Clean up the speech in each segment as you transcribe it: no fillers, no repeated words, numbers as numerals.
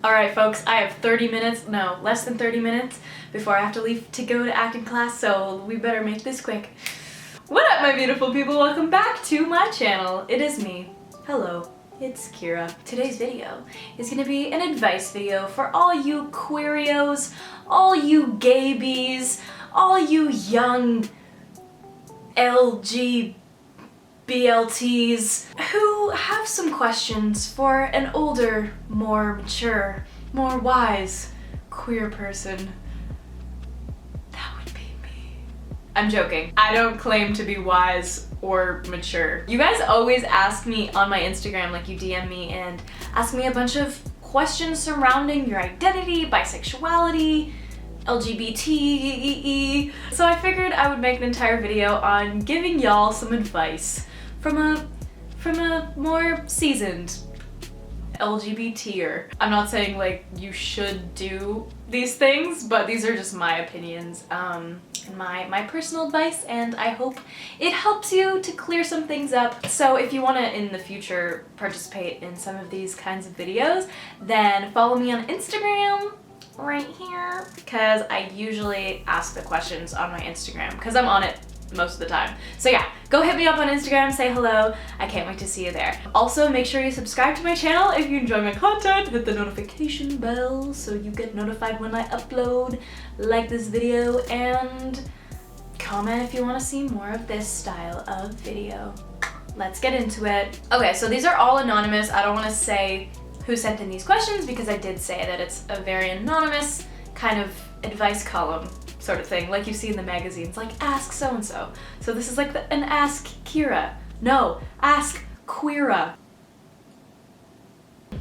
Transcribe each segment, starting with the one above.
Alright folks, I have 30 minutes, no, less than 30 minutes before I have to leave to go to acting class, so we better make this quick. What up my beautiful people, welcome back to my channel. It is me. Hello, it's Keara. Today's video is gonna be an advice video for all you queerios, all you gaybies, all you young BLTs who have some questions for an older, more mature, more wise queer person. That would be me. I'm joking. I don't claim to be wise or mature. You guys always ask me on my Instagram, like you DM me and ask me a bunch of questions surrounding your identity, bisexuality, LGBT. So I figured I would make an entire video on giving y'all some advice from a more seasoned LGBTer. I'm not saying like you should do these things, but these are just my opinions and my personal advice, and I hope it helps you to clear some things up. So if you want to in the future participate in some of these kinds of videos, then follow me on Instagram right here, because I usually ask the questions on my Instagram because I'm on it most of the time. So yeah, go hit me up on Instagram, say hello. I can't wait to see you there. Also, make sure you subscribe to my channel if you enjoy my content. Hit the notification bell so you get notified when I upload. Like this video and comment if you want to see more of this style of video. Let's get into it. Okay, so these are all anonymous. I don't want to say who sent in these questions because I did say that it's a very anonymous kind of advice column sort of thing, like you see in the magazines, like ask so-and-so. So this is like an ask Keara. No, ask Queera.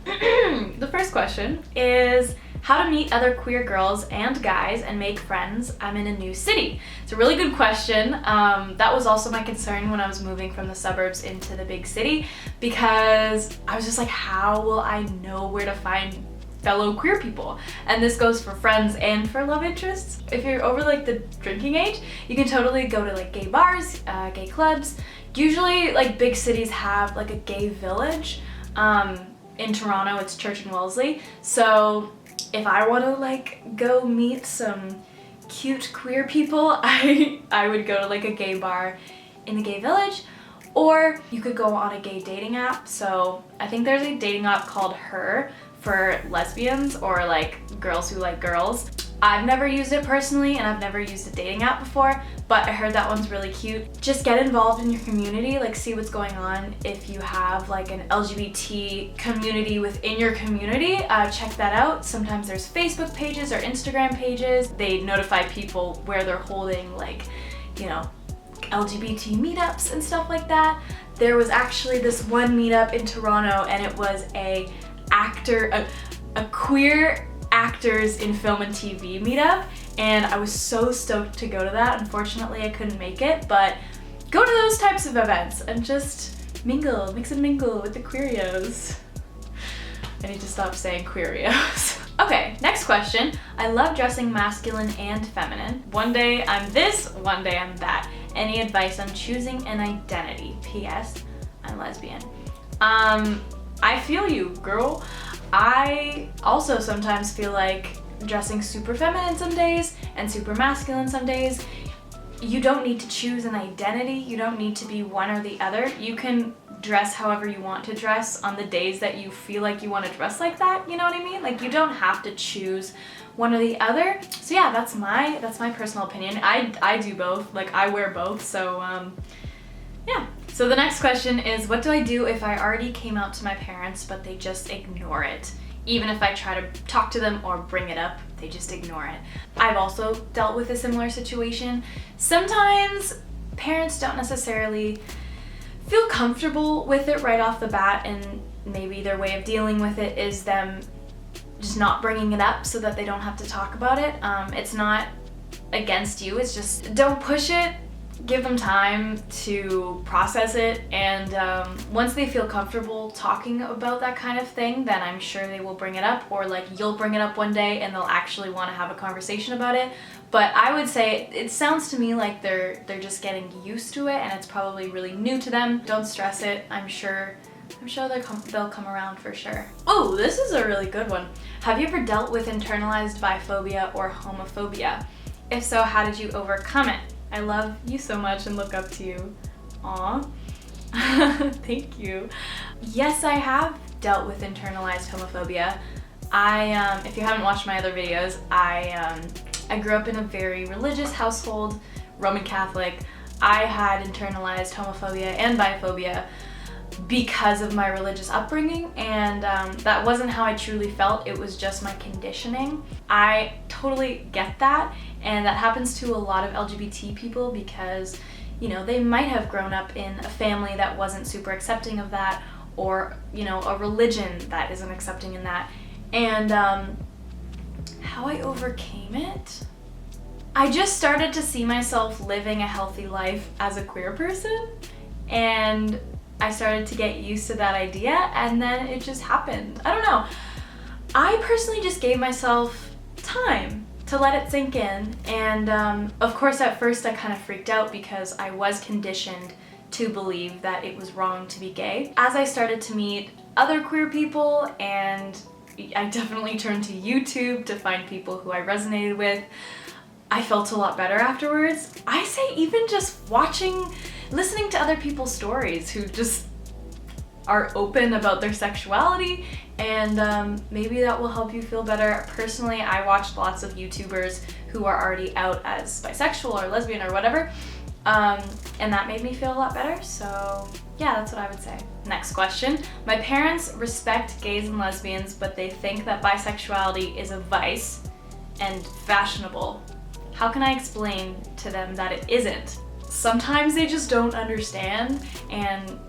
The first question is how to meet other queer girls and guys and make friends. I'm in a new city. It's a really good question. That was also my concern when I was moving from the suburbs into the big city, because I was just like, how will I know where to find fellow queer people? And this goes for friends and for love interests. If you're over like the drinking age, you can totally go to like gay bars, gay clubs. Usually like big cities have like a gay village. In Toronto it's Church and Wellesley. So if I want to like go meet some cute queer people, I would go to like a gay bar in the gay village. Or you could go on a gay dating app. So I think there's a dating app called Her for lesbians or like girls who like girls. I've never used it personally and I've never used a dating app before, but I heard that one's really cute. Just get involved in your community, like see what's going on. If you have like an LGBT community within your community, check that out. Sometimes there's Facebook pages or Instagram pages. They notify people where they're holding like, you know, LGBT meetups and stuff like that. There was actually this one meetup in Toronto and it was a queer actors in film and TV meetup, and I was so stoked to go to that. Unfortunately, I couldn't make it, but go to those types of events and just mingle, mix and mingle with the queerios. I need to stop saying queerios. Okay, next question. I love dressing masculine and feminine. One day I'm this, one day I'm that. Any advice on choosing an identity? P.S. I'm lesbian. I feel you, girl. I also sometimes feel like dressing super feminine some days and super masculine some days. You don't need to choose an identity. You don't need to be one or the other. You can dress however you want to dress on the days that you feel like you want to dress like that, you know what I mean? Like you don't have to choose one or the other. So yeah, that's my personal opinion. I do both. Like I wear both, so yeah. So the next question is, what do I do if I already came out to my parents but they just ignore it? Even if I try to talk to them or bring it up, they just ignore it. I've also dealt with a similar situation. Sometimes parents don't necessarily feel comfortable with it right off the bat, and maybe their way of dealing with it is them just not bringing it up so that they don't have to talk about it. It's not against you, it's just don't push it. Give them time to process it, and once they feel comfortable talking about that kind of thing, then I'm sure they will bring it up, or like you'll bring it up one day and they'll actually want to have a conversation about it. But I would say it sounds to me like they're just getting used to it and it's probably really new to them. Don't stress it. I'm sure they'll come around for sure. Oh, this is a really good one. Have you ever dealt with internalized biphobia or homophobia? If so, how did you overcome it? I love you so much and look up to you. Aw. Thank you. Yes, I have dealt with internalized homophobia. If you haven't watched my other videos, I grew up in a very religious household, Roman Catholic. I had internalized homophobia and biphobia because of my religious upbringing, and that wasn't how I truly felt. It was just my conditioning. I totally get that, and that happens to a lot of LGBT people because, you know, they might have grown up in a family that wasn't super accepting of that, or, you know, a religion that isn't accepting in that. And how I overcame it? I just started to see myself living a healthy life as a queer person, and I started to get used to that idea, and then it just happened. I don't know. I personally just gave myself time to let it sink in, and of course at first I kind of freaked out because I was conditioned to believe that it was wrong to be gay. As I started to meet other queer people, and I definitely turned to YouTube to find people who I resonated with, I felt a lot better afterwards. I say even just listening to other people's stories who just are open about their sexuality, and maybe that will help you feel better. Personally, I watched lots of YouTubers who are already out as bisexual or lesbian or whatever, and that made me feel a lot better, so yeah, that's what I would say. Next question. My parents respect gays and lesbians, but they think that bisexuality is a vice and fashionable. How can I explain to them that it isn't? Sometimes they just don't understand, and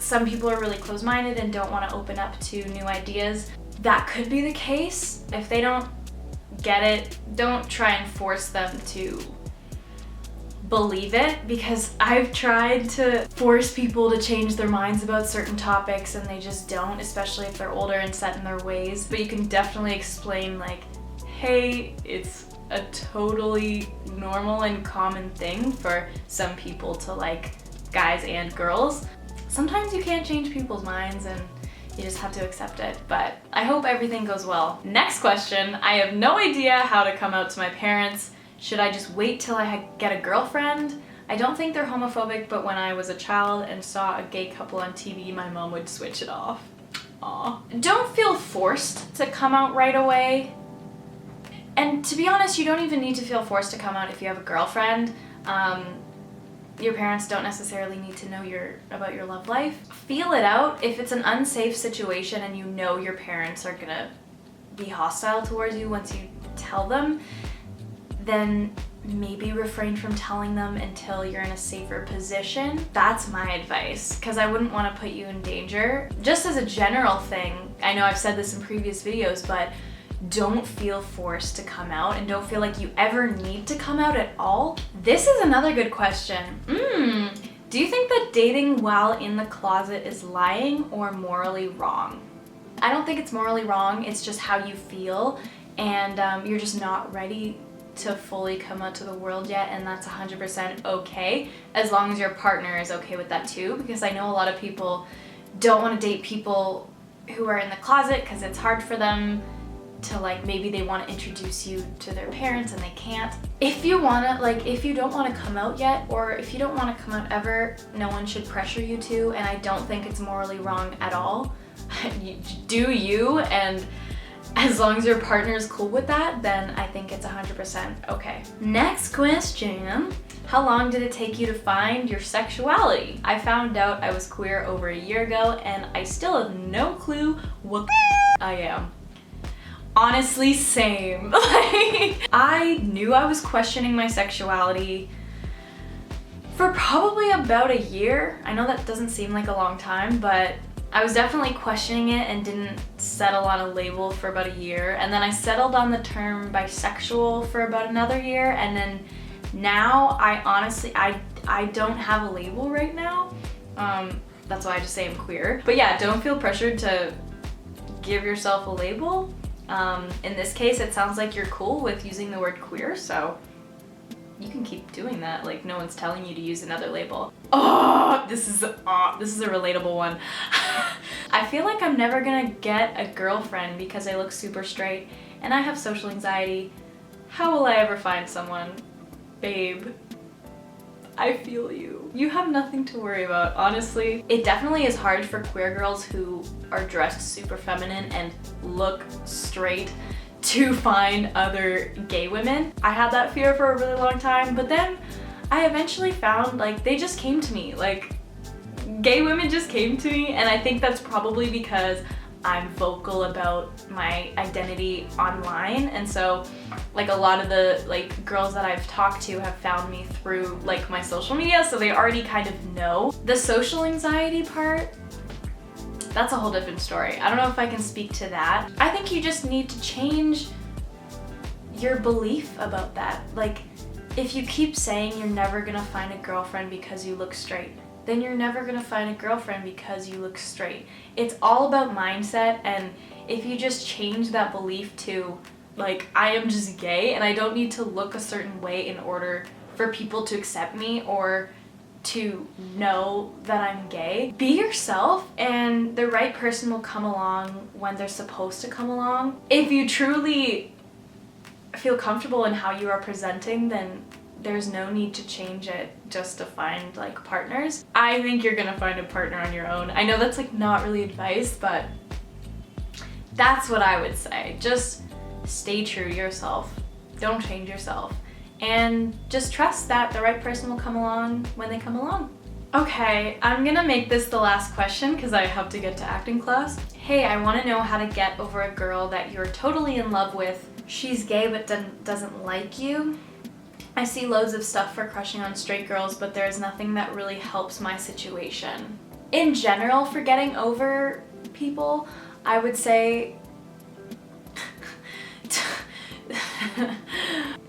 some people are really closed-minded and don't want to open up to new ideas. That could be the case. If they don't get it, don't try and force them to believe it, because I've tried to force people to change their minds about certain topics and they just don't, especially if they're older and set in their ways. But you can definitely explain, like, hey, it's a totally normal and common thing for some people to like guys and girls. Sometimes you can't change people's minds and you just have to accept it, but I hope everything goes well. Next question. I have no idea how to come out to my parents. Should I just wait till I get a girlfriend? I don't think they're homophobic, but when I was a child and saw a gay couple on TV, my mom would switch it off. Aw. Don't feel forced to come out right away. And to be honest, you don't even need to feel forced to come out if you have a girlfriend. Your parents don't necessarily need to know about your love life. Feel it out. If it's an unsafe situation and you know your parents are gonna be hostile towards you once you tell them, then maybe refrain from telling them until you're in a safer position. That's my advice, because I wouldn't want to put you in danger. Just as a general thing, I know I've said this in previous videos, but don't feel forced to come out, and don't feel like you ever need to come out at all. This is another good question. Do you think that dating while in the closet is lying or morally wrong? I don't think it's morally wrong, it's just how you feel, and you're just not ready to fully come out to the world yet, and that's 100% okay, as long as your partner is okay with that too, because I know a lot of people don't want to date people who are in the closet because it's hard for them to, like, maybe they want to introduce you to their parents and they can't. If you wanna, like, if you don't want to come out yet, or if you don't want to come out ever, no one should pressure you to, and I don't think it's morally wrong at all. Do you, and as long as your partner is cool with that, then I think it's 100% okay. Next question. How long did it take you to find your sexuality? I found out I was queer over a year ago, and I still have no clue what the I am. Honestly, same. I knew I was questioning my sexuality for probably about a year. I know that doesn't seem like a long time, but I was definitely questioning it and didn't settle on a label for about a year. And then I settled on the term bisexual for about another year. And then now I honestly, I don't have a label right now. That's why I just say I'm queer. But yeah, don't feel pressured to give yourself a label. In this case, it sounds like you're cool with using the word queer, so you can keep doing that. Like, no one's telling you to use another label. Oh, this is a relatable one. I feel like I'm never gonna get a girlfriend because I look super straight and I have social anxiety. How will I ever find someone? Babe, I feel you. You have nothing to worry about, honestly. It definitely is hard for queer girls who are dressed super feminine and look straight to find other gay women. I had that fear for a really long time, but then I eventually found, like, they just came to me. Like, gay women just came to me, and I think that's probably because I'm vocal about my identity online, and so like a lot of the like girls that I've talked to have found me through like my social media, so they already kind of know. The social anxiety part, that's a whole different story. I don't know if I can speak to that. I think you just need to change your belief about that. Like, if you keep saying you're never gonna find a girlfriend because you look straight, then you're never gonna find a girlfriend because you look straight. It's all about mindset, and if you just change that belief to, like, I am just gay and I don't need to look a certain way in order for people to accept me or to know that I'm gay. Be yourself, and the right person will come along when they're supposed to come along. If you truly feel comfortable in how you are presenting, then there's no need to change it just to find like partners. I think you're gonna find a partner on your own. I know that's like not really advice, but that's what I would say. Just stay true to yourself. Don't change yourself. And just trust that the right person will come along when they come along. Okay, I'm gonna make this the last question because I have to get to acting class. Hey, I wanna know how to get over a girl that you're totally in love with. She's gay but doesn't like you. I see loads of stuff for crushing on straight girls, but there's nothing that really helps my situation. In general, for getting over people, I would say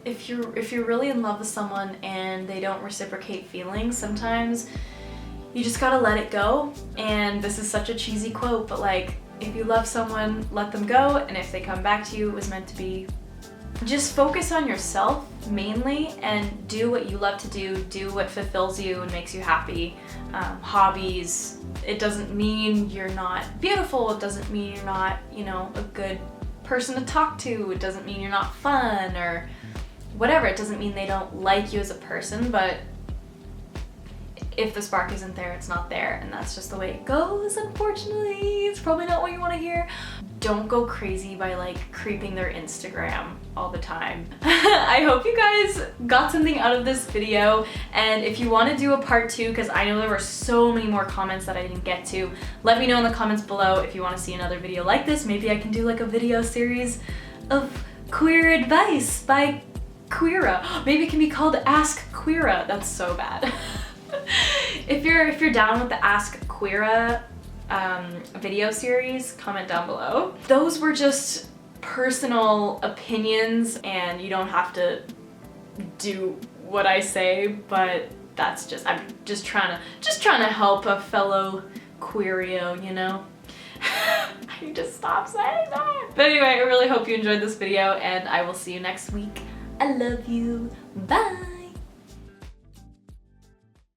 if you're really in love with someone and they don't reciprocate feelings, sometimes you just gotta let it go. And this is such a cheesy quote, but like, if you love someone, let them go, and if they come back to you, it was meant to be. Just focus on yourself mainly and do what you love to do what fulfills you and makes you happy. Hobbies, it doesn't mean you're not beautiful, it doesn't mean you're not, you know, a good person to talk to, it doesn't mean you're not fun or whatever, it doesn't mean they don't like you as a person, but if the spark isn't there, it's not there, and that's just the way it goes, unfortunately. It's probably not what you want to hear. Don't go crazy by like creeping their Instagram all the time. I hope you guys got something out of this video, and if you want to do a part 2, because I know there were so many more comments that I didn't get to, let me know in the comments below if you want to see another video like this. Maybe I can do like a video series of queer advice by Keara. Maybe it can be called Ask Keara. That's so bad. If you're down with the Ask Keara video series, comment down below. Those were just personal opinions, and you don't have to do what I say, but that's just, I'm just trying to help a fellow queerio, you know? I need to stop saying that. But anyway, I really hope you enjoyed this video, and I will see you next week. I love you. Bye.